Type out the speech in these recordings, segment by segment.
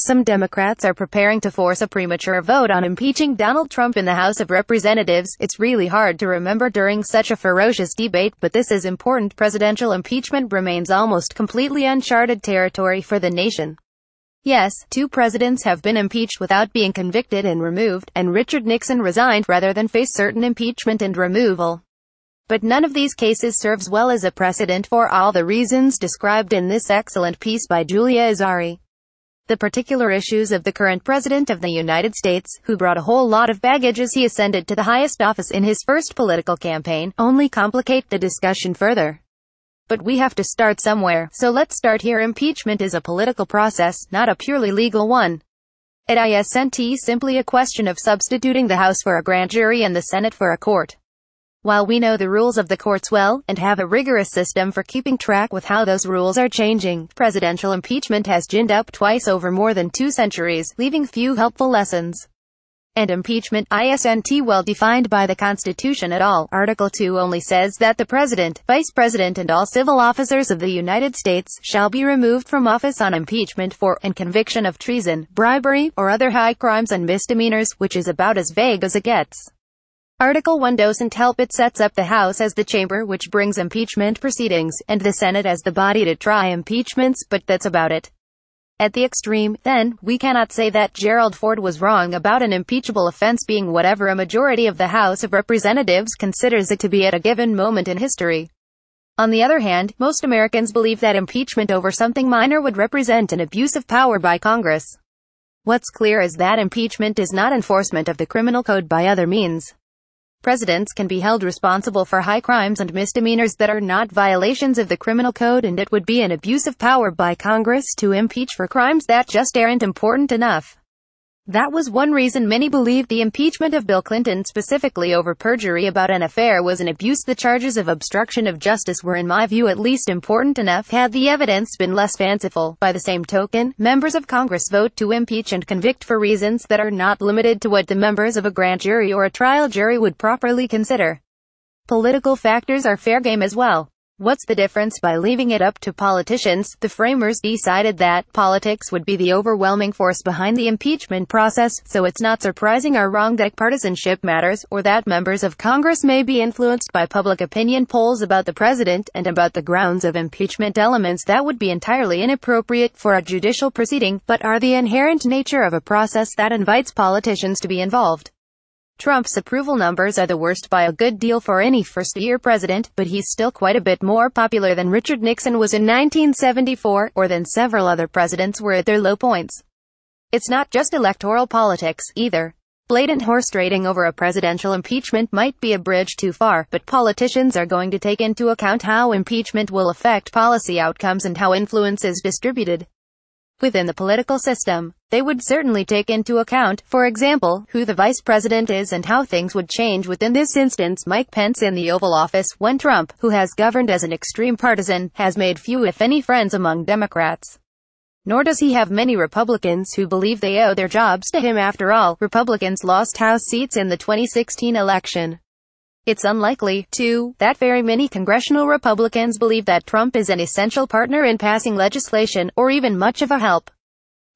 Some Democrats are preparing to force a premature vote on impeaching Donald Trump in the House of Representatives. It's really hard to remember during such a ferocious debate, but this is important. Presidential impeachment remains almost completely uncharted territory for the nation. Yes, 2 presidents have been impeached without being convicted and removed, and Richard Nixon resigned rather than face certain impeachment and removal. But none of these cases serves well as a precedent for all the reasons described in this excellent piece by Julia Azari. The particular issues of the current President of the United States, who brought a whole lot of baggage as he ascended to the highest office in his first political campaign, only complicate the discussion further. But we have to start somewhere, so let's start here. Impeachment is a political process, not a purely legal one. It isn't simply a question of substituting the House for a grand jury and the Senate for a court. While we know the rules of the courts well, and have a rigorous system for keeping track with how those rules are changing, presidential impeachment has ginned up twice over more than 2 centuries, leaving few helpful lessons. And impeachment isn't well defined by the Constitution at all. Article 2 only says that the President, Vice President and all civil officers of the United States shall be removed from office on impeachment for, and conviction of treason, bribery, or other high crimes and misdemeanors, which is about as vague as it gets. Article 1 doesn't help. It sets up the House as the chamber which brings impeachment proceedings, and the Senate as the body to try impeachments, but that's about it. At the extreme, then, we cannot say that Gerald Ford was wrong about an impeachable offense being whatever a majority of the House of Representatives considers it to be at a given moment in history. On the other hand, most Americans believe that impeachment over something minor would represent an abuse of power by Congress. What's clear is that impeachment is not enforcement of the criminal code by other means. Presidents can be held responsible for high crimes and misdemeanors that are not violations of the criminal code, and it would be an abuse of power by Congress to impeach for crimes that just aren't important enough. That was one reason many believed the impeachment of Bill Clinton, specifically over perjury about an affair, was an abuse. The charges of obstruction of justice were, in my view, at least important enough had the evidence been less fanciful. By the same token, members of Congress vote to impeach and convict for reasons that are not limited to what the members of a grand jury or a trial jury would properly consider. Political factors are fair game as well. What's the difference by leaving it up to politicians? The framers decided that politics would be the overwhelming force behind the impeachment process, so it's not surprising or wrong that partisanship matters, or that members of Congress may be influenced by public opinion polls about the president, and about the grounds of impeachment, elements that would be entirely inappropriate for a judicial proceeding, but are the inherent nature of a process that invites politicians to be involved. Trump's approval numbers are the worst by a good deal for any first-year president, but he's still quite a bit more popular than Richard Nixon was in 1974, or than several other presidents were at their low points. It's not just electoral politics, either. Blatant horse trading over a presidential impeachment might be a bridge too far, but politicians are going to take into account how impeachment will affect policy outcomes and how influence is distributed within the political system. They would certainly take into account, for example, who the vice president is and how things would change within this instance Mike Pence in the Oval Office, when Trump, who has governed as an extreme partisan, has made few if any friends among Democrats. Nor does he have many Republicans who believe they owe their jobs to him. After all, Republicans lost House seats in the 2016 election. It's unlikely, too, that very many congressional Republicans believe that Trump is an essential partner in passing legislation, or even much of a help.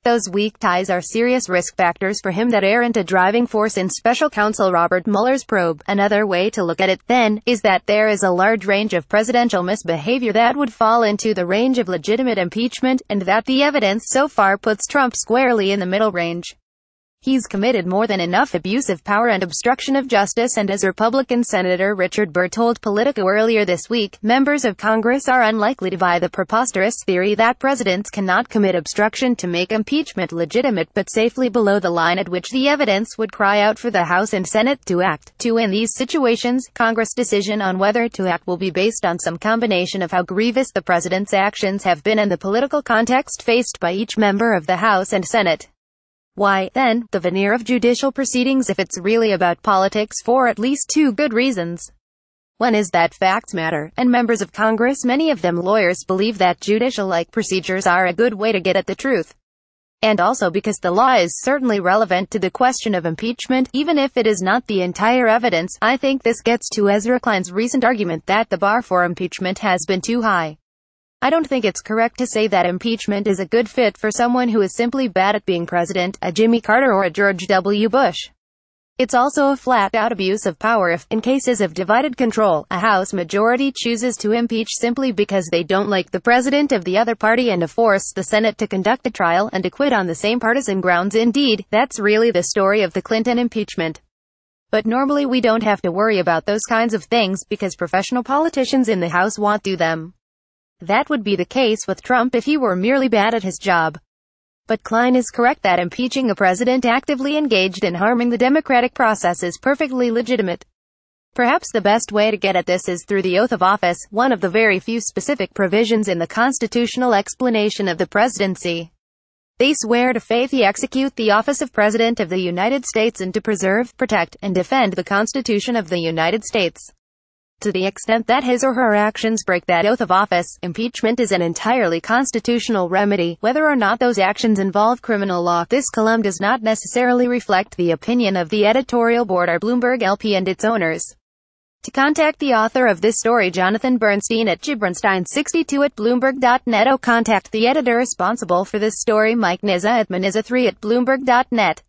Those weak ties are serious risk factors for him that aren't a driving force in Special Counsel Robert Mueller's probe. Another way to look at it, then, is that there is a large range of presidential misbehavior that would fall into the range of legitimate impeachment, and that the evidence so far puts Trump squarely in the middle range. He's committed more than enough abuse of power and obstruction of justice, and as Republican Senator Richard Burr told Politico earlier this week, members of Congress are unlikely to buy the preposterous theory that presidents cannot commit obstruction to make impeachment legitimate, but safely below the line at which the evidence would cry out for the House and Senate to act. In these situations, Congress' decision on whether to act will be based on some combination of how grievous the president's actions have been and the political context faced by each member of the House and Senate. Why, then, the veneer of judicial proceedings if it's really about politics? For at least 2 good reasons. One is that facts matter, and members of Congress, many of them lawyers, believe that judicial-like procedures are a good way to get at the truth. And also because the law is certainly relevant to the question of impeachment, even if it is not the entire evidence. I think this gets to Ezra Klein's recent argument that the bar for impeachment has been too high. I don't think it's correct to say that impeachment is a good fit for someone who is simply bad at being president, a Jimmy Carter or a George W. Bush. It's also a flat-out abuse of power if, in cases of divided control, a House majority chooses to impeach simply because they don't like the president of the other party and to force the Senate to conduct a trial and acquit on the same partisan grounds. Indeed, that's really the story of the Clinton impeachment. But normally we don't have to worry about those kinds of things because professional politicians in the House won't do them. That would be the case with Trump if he were merely bad at his job. But Klein is correct that impeaching a president actively engaged in harming the democratic process is perfectly legitimate. Perhaps the best way to get at this is through the oath of office, one of the very few specific provisions in the constitutional explanation of the presidency. They swear to faithfully execute the office of President of the United States and to preserve, protect, and defend the Constitution of the United States. To the extent that his or her actions break that oath of office, impeachment is an entirely constitutional remedy, whether or not those actions involve criminal law. This column does not necessarily reflect the opinion of the editorial board or Bloomberg LP and its owners. To contact the author of this story, Jonathan Bernstein at gibronstein62@bloomberg.net, or contact the editor responsible for this story, Mike Nizza at maniza3@bloomberg.net.